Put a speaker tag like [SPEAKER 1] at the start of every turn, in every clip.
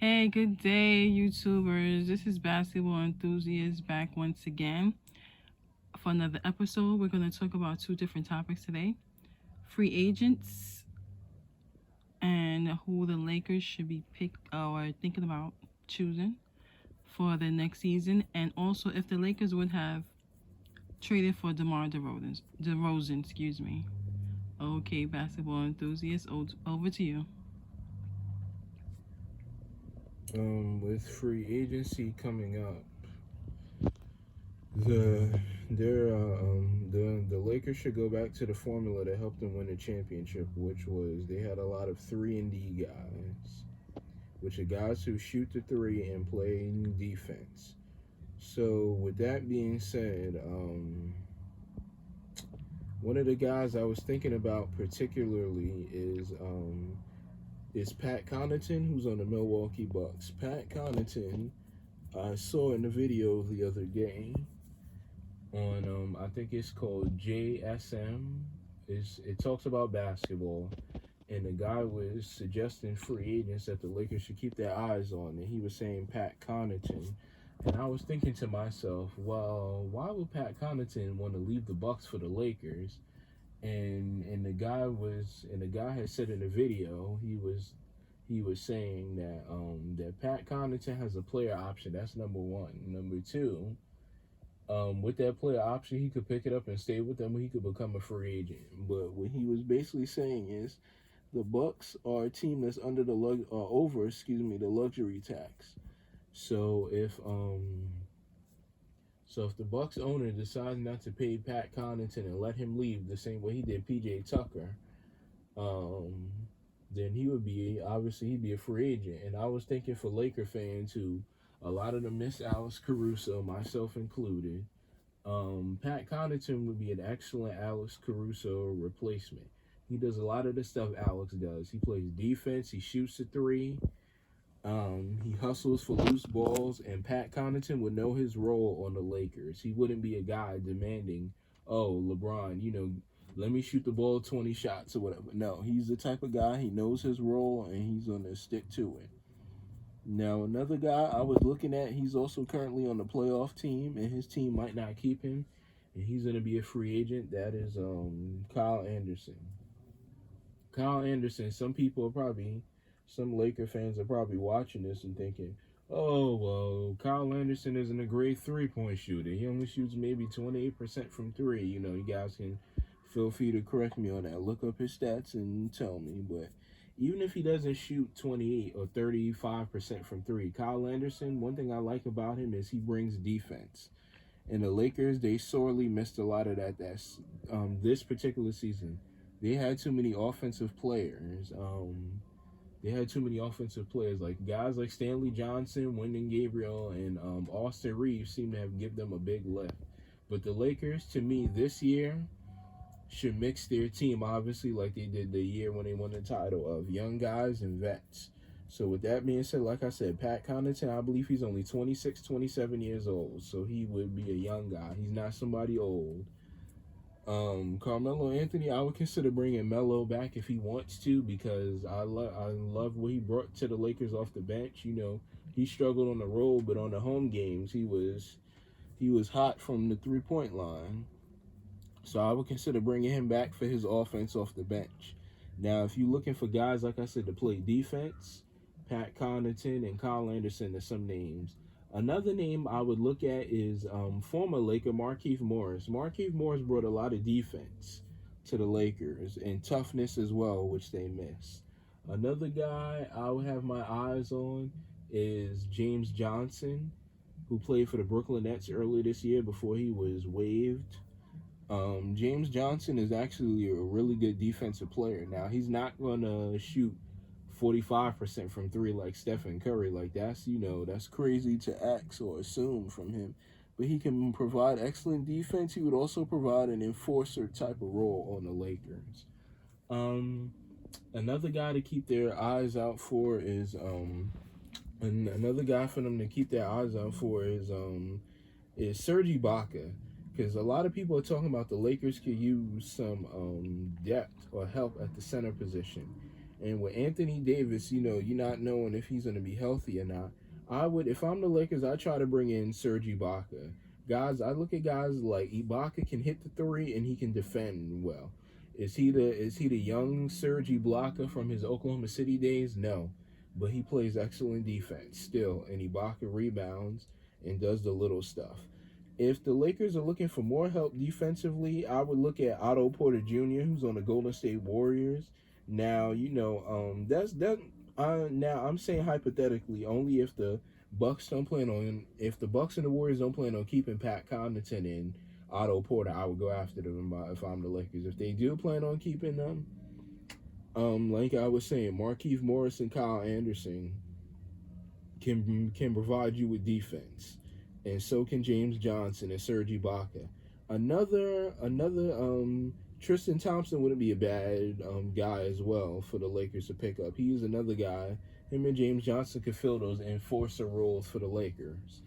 [SPEAKER 1] Hey, good day, YouTubers. This is Basketball Enthusiast back once again for another episode. We're going to talk about two different topics today: free agents and who the Lakers should be picked or thinking about choosing for the next season, and also if the Lakers would have traded for DeMar DeRozan, excuse me. Okay, Basketball Enthusiast, over to you.
[SPEAKER 2] With free agency coming up, the the Lakers should go back to the formula that helped them win the championship, which was they had a lot of 3-and-D guys, which are guys who shoot the three and play defense. So with that being said, one of the guys I was thinking about particularly is Pat Connaughton, who's on the Milwaukee Bucks. Pat Connaughton, I saw in the video the other day on I think it's called JSM. It talks about basketball, and the guy was suggesting free agents that the Lakers should keep their eyes on, and he was saying Pat Connaughton. And I was thinking to myself, well, why would Pat Connaughton want to leave the Bucks for the Lakers? And the guy had said in the video he was saying that Pat Connaughton has a player option. That's number one. Number two, with that player option, he could pick it up and stay with them, or he could become a free agent. But what he was basically saying is the Bucks are a team that's under the luxury tax. So if the Bucks owner decides not to pay Pat Connaughton and let him leave the same way he did PJ Tucker, um, then he would be obviously he'd be a free agent. And I was thinking for Laker fans who a lot of them miss Alex Caruso, myself included. Pat Connaughton would be an excellent Alex Caruso replacement. He does a lot of the stuff Alex does. He plays defense. He shoots the three. He hustles for loose balls, and Pat Connaughton would know his role on the Lakers. He wouldn't be a guy demanding, "Oh, LeBron, let me shoot the ball 20 shots or whatever." No, he's the type of guy, he knows his role, and he's going to stick to it. Now, another guy I was looking at, he's also currently on the playoff team, and his team might not keep him, and he's going to be a free agent. That is Kyle Anderson. Kyle Anderson, some Laker fans are probably watching this and thinking, oh, well, Kyle Anderson isn't a great 3-point shooter. He only shoots maybe 28% from three. You guys can feel free to correct me on that. Look up his stats and tell me. But even if he doesn't shoot 28 or 35% from three, Kyle Anderson, one thing I like about him is he brings defense. And the Lakers, they sorely missed a lot of this particular season. They had too many offensive players. Like guys like Stanley Johnson, Wyndon Gabriel, and Austin Reeves seem to have given them a big lift. But the Lakers, to me, this year should mix their team, obviously, like they did the year when they won the title, of young guys and vets. So with that being said, like I said, Pat Connaughton, I believe he's only 26, 27 years old. So he would be a young guy. He's not somebody old. Carmelo Anthony, I would consider bringing Melo back if he wants to, because I love what he brought to the Lakers off the bench. He struggled on the road, but on the home games he was hot from the 3-point line. So I would consider bringing him back for his offense off the bench. Now, if you're looking for guys, like I said, to play defense, Pat Connaughton and Kyle Anderson are some names. Another name I would look at is former Laker Markieff Morris. Markieff Morris brought a lot of defense to the Lakers and toughness as well, which they miss. Another guy I would have my eyes on is James Johnson, who played for the Brooklyn Nets earlier this year before he was waived. James Johnson is actually a really good defensive player. Now, he's not going to shoot 45% from three like Stephen Curry. Like, that's crazy to ask or assume from him. But he can provide excellent defense. He would also provide an enforcer type of role on the Lakers. Um, Another guy to keep their eyes out for is and another guy for them to keep their eyes out for is Serge Ibaka, because a lot of people are talking about the Lakers could use some depth or help at the center position. And with Anthony Davis, you're not knowing if he's going to be healthy or not. I would, if I'm the Lakers, I try to bring in Serge Ibaka. Guys, I look at guys like Ibaka can hit the three and he can defend well. Is he the young Serge Ibaka from his Oklahoma City days? No, but he plays excellent defense still, and Ibaka rebounds and does the little stuff. If the Lakers are looking for more help defensively, I would look at Otto Porter Jr., who's on the Golden State Warriors. Now, that's that. Now I'm saying hypothetically, only if the Bucks and the Warriors don't plan on keeping Pat Connaughton and Otto Porter, I would go after them if I'm the Lakers. If they do plan on keeping them, like I was saying, Markieff Morris and Kyle Anderson can provide you with defense, and so can James Johnson and Serge Ibaka. Another Tristan Thompson wouldn't be a bad guy as well for the Lakers to pick up. He's another guy. Him and James Johnson could fill those enforcer roles for the Lakers.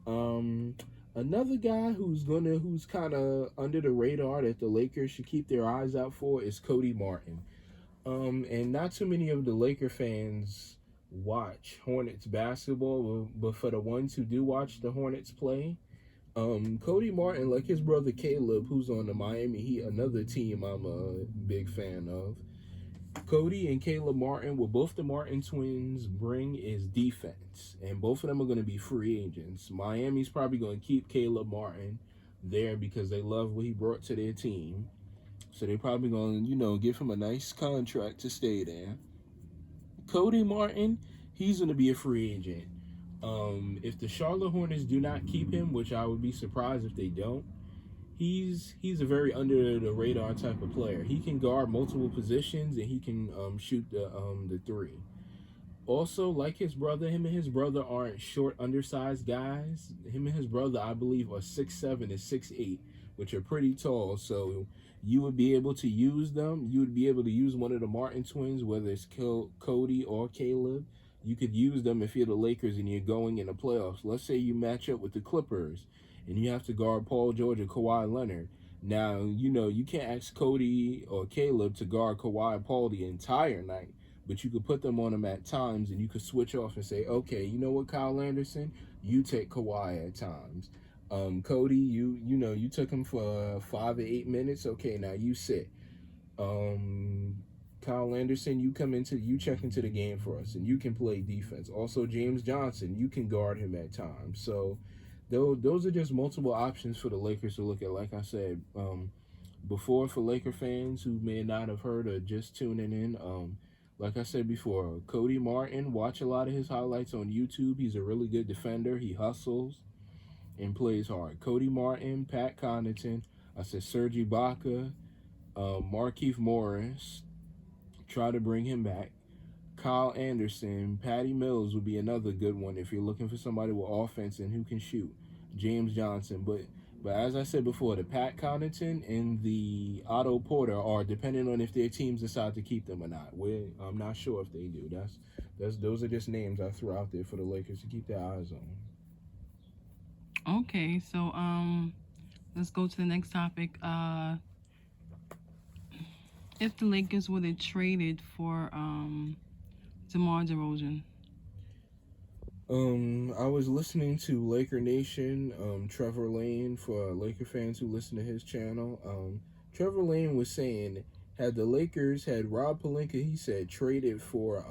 [SPEAKER 2] Another guy who's kind of under the radar that the Lakers should keep their eyes out for is Cody Martin. And not too many of the Laker fans watch Hornets basketball, but for the ones who do watch the Hornets play, Cody Martin, like his brother Caleb, who's on the Miami Heat, another team I'm a big fan of. Cody and Caleb Martin, what both the Martin twins bring is defense, and both of them are going to be free agents. Miami's probably going to keep Caleb Martin there because they love what he brought to their team. So they're probably going to, give him a nice contract to stay there. Cody Martin, he's going to be a free agent. If the Charlotte Hornets do not keep him, which I would be surprised if they don't, he's a very under the radar type of player. He can guard multiple positions and he can shoot the three. Also, like his brother, him and his brother aren't short, undersized guys. Him and his brother, I believe, are 6'7" and 6'8", which are pretty tall. So you would be able to use them. You would be able to use one of the Martin twins, whether it's Cody or Caleb. You could use them if you're the Lakers and you're going in the playoffs. Let's say you match up with the Clippers and you have to guard Paul George or Kawhi Leonard. Now, you can't ask Cody or Caleb to guard Kawhi and Paul the entire night, but you could put them on them at times and you could switch off and say, okay, you know what, Kyle Anderson, you take Kawhi at times. Cody, you took him for 5 or 8 minutes. Okay, now you sit. Kyle Anderson, you check into the game for us, and you can play defense. Also, James Johnson, you can guard him at times. So, those are just multiple options for the Lakers to look at. Like I said before, for Laker fans who may not have heard or just tuning in, like I said before, Cody Martin, watch a lot of his highlights on YouTube. He's a really good defender. He hustles and plays hard. Cody Martin, Pat Connaughton, I said Serge Ibaka, Markieff Morris, try to bring him back. Kyle Anderson, Patty Mills would be another good one if you're looking for somebody with offense and who can shoot. James Johnson, but as I said before, the Pat Connaughton and the Otto Porter are dependent on if their teams decide to keep them or not. I'm not sure if they do. Those are just names I threw out there for the Lakers to keep their eyes
[SPEAKER 1] on. Okay, so let's go to the next topic. If the Lakers would have traded for DeMar DeRozan.
[SPEAKER 2] I was listening to Laker Nation, Trevor Lane, for Laker fans who listen to his channel. Trevor Lane was saying, had the Lakers had Rob Pelinka, he said, traded for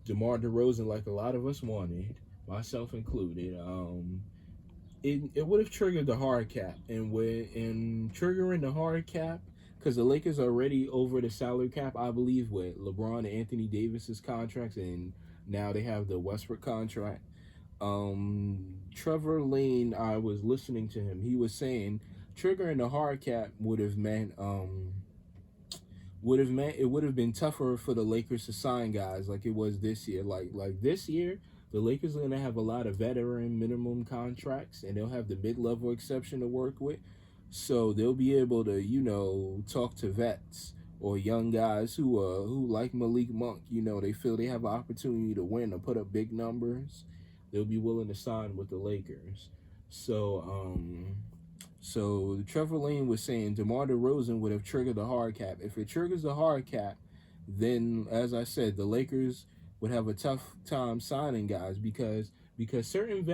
[SPEAKER 2] DeMar DeRozan like a lot of us wanted, myself included, it would have triggered the hard cap. And in triggering the hard cap, because the Lakers are already over the salary cap, I believe, with LeBron and Anthony Davis's contracts, and now they have the Westbrook contract. Trevor Lane, I was listening to him. He was saying triggering the hard cap would have meant it would have been tougher for the Lakers to sign guys like it was this year. Like this year, the Lakers are gonna have a lot of veteran minimum contracts, and they'll have the mid-level exception to work with. So they'll be able to, talk to vets or young guys who like Malik Monk. They feel they have an opportunity to win or put up big numbers. They'll be willing to sign with the Lakers. So Trevor Lane was saying DeMar DeRozan would have triggered the hard cap. If it triggers the hard cap, then as I said, the Lakers would have a tough time signing guys because certain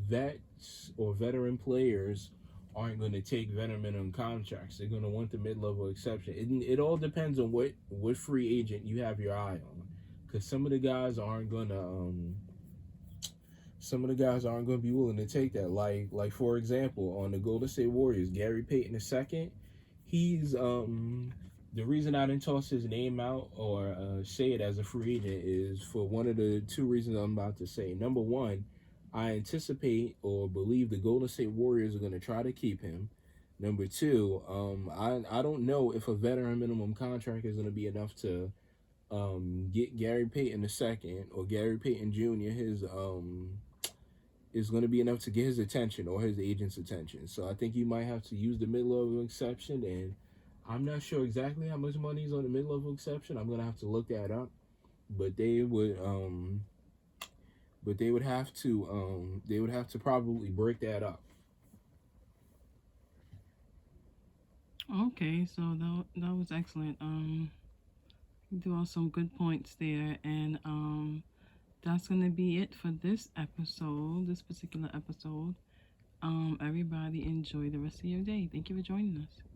[SPEAKER 2] vets or veteran players aren't going to take veteran minimum contracts. They're going to want the mid-level exception. It all depends on what free agent you have your eye on, because some of the guys aren't going to be willing to take that. Like for example, on the Golden State Warriors, Gary Payton II, he's the reason I didn't toss his name out or say it as a free agent is for one of the two reasons I'm about to say. Number one, I anticipate or believe the Golden State Warriors are going to try to keep him. Number two, I don't know if a veteran minimum contract is going to be enough to get Gary Payton II or Gary Payton Jr. his is going to be enough to get his attention or his agent's attention. So I think you might have to use the mid-level exception, and I'm not sure exactly how much money is on the mid-level exception. I'm going to have to look that up, but they would have to probably break that up.
[SPEAKER 1] Okay, so that was excellent. You threw out some good points there, and that's gonna be it for this episode, this particular episode. Everybody enjoy the rest of your day. Thank you for joining us.